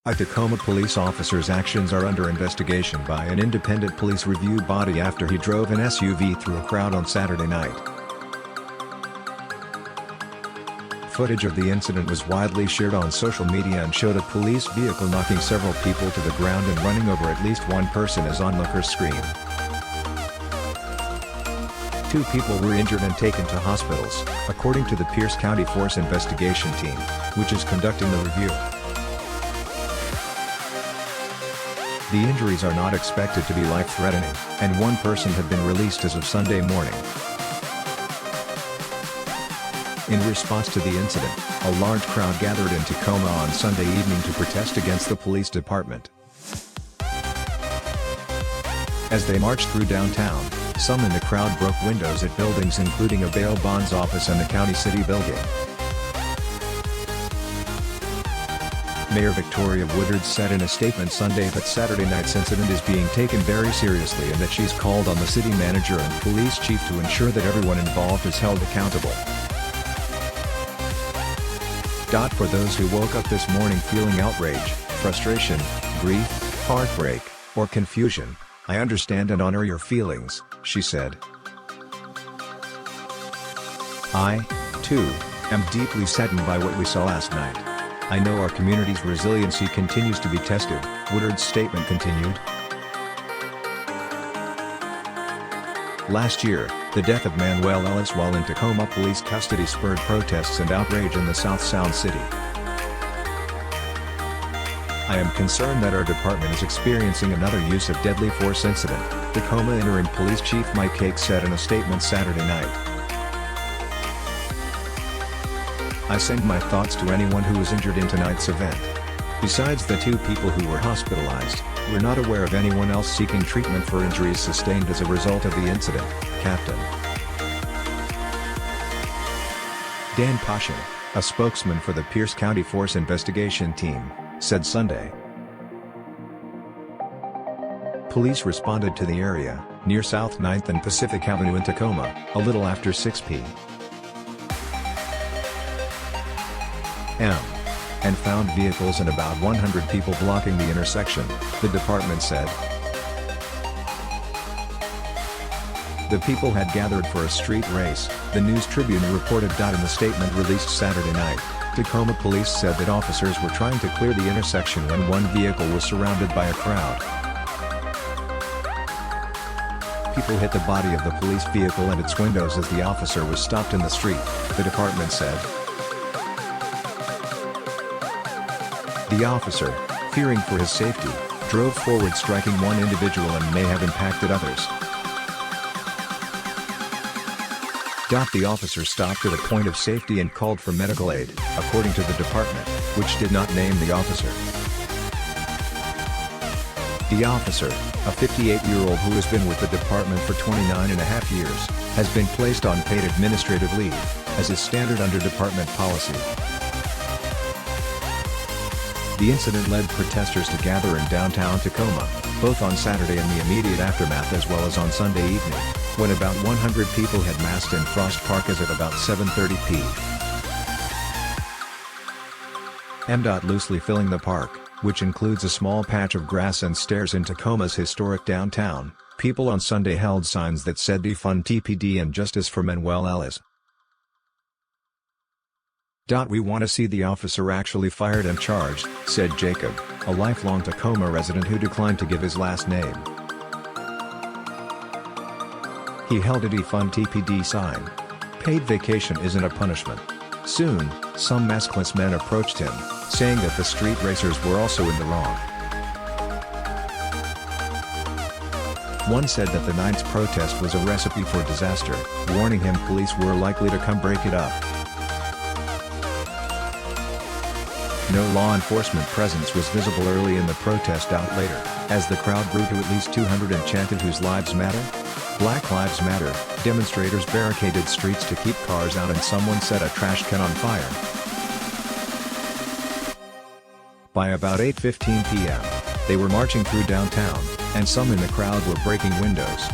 A Tacoma police officer's actions are under investigation by an independent police review body after he drove an SUV through a crowd on Saturday night. Footage of the incident was widely shared on social media and showed a police vehicle knocking several people to the ground and running over at least one person as onlookers screamed. 2 people were injured and taken to hospitals, according to the Pierce County Force Investigation Team, which is conducting the review. The injuries are not expected to be life-threatening, and 1 person had been released as of Sunday morning. In response to the incident, a large crowd gathered in Tacoma on Sunday evening to protest against the police department. As they marched through downtown, some in the crowd broke windows at buildings including a bail bonds office and the county city building. Mayor Victoria Woodards said in a statement Sunday that Saturday night's incident is being taken very seriously and that she's called on the city manager and police chief to ensure that everyone involved is held accountable. For those who woke up this morning feeling outrage, frustration, grief, heartbreak, or confusion, I understand and honor your feelings, she said. I, too, am deeply saddened by what we saw last night. I know our community's resiliency continues to be tested, Woodards' statement continued. Last year, the death of Manuel Ellis while in Tacoma police custody spurred protests and outrage in the South Sound City. I am concerned that our department is experiencing another use of deadly force incident, Tacoma Interim Police Chief Mike Cake said in a statement Saturday night. I send my thoughts to anyone who was injured in tonight's event. Besides the 2 people who were hospitalized, we're not aware of anyone else seeking treatment for injuries sustained as a result of the incident, Captain Dan Pashin, a spokesman for the Pierce County Force Investigation Team, said Sunday. Police responded to the area, near South 9th and Pacific Avenue in Tacoma, a little after 6 p.m. and found vehicles and about 100 people blocking the intersection, the department said. The people had gathered for a street race, the News Tribune reported. In the statement released Saturday night, Tacoma police said that officers were trying to clear the intersection when one vehicle was surrounded by a crowd. People hit the body of the police vehicle and its windows as the officer was stopped in the street, the department said. The officer, fearing for his safety, drove forward striking one individual and may have impacted others. The officer stopped at a point of safety and called for medical aid, according to the department, which did not name the officer. The officer, a 58-year-old who has been with the department for 29.5 years, has been placed on paid administrative leave, as is standard under department policy. The incident led protesters to gather in downtown Tacoma, both on Saturday and the immediate aftermath as well as on Sunday evening, when about 100 people had massed in Frost Park as at about 7:30 p.m. Loosely filling the park, which includes a small patch of grass and stairs in Tacoma's historic downtown, people on Sunday held signs that said "Defund TPD" and "Justice for Manuel Ellis." We want to see the officer actually fired and charged, said Jacob, a lifelong Tacoma resident who declined to give his last name. He held a "Defund TPD" sign. Paid vacation isn't a punishment. Soon, some maskless men approached him, saying that the street racers were also in the wrong. One said that the night's protest was a recipe for disaster, warning him police were likely to come break it up. No law enforcement presence was visible early in the protest. Later, as the crowd grew to at least 200 and chanted "Whose lives matter? Black Lives Matter," demonstrators barricaded streets to keep cars out and someone set a trash can on fire. By about 8:15 p.m., they were marching through downtown, and some in the crowd were breaking windows,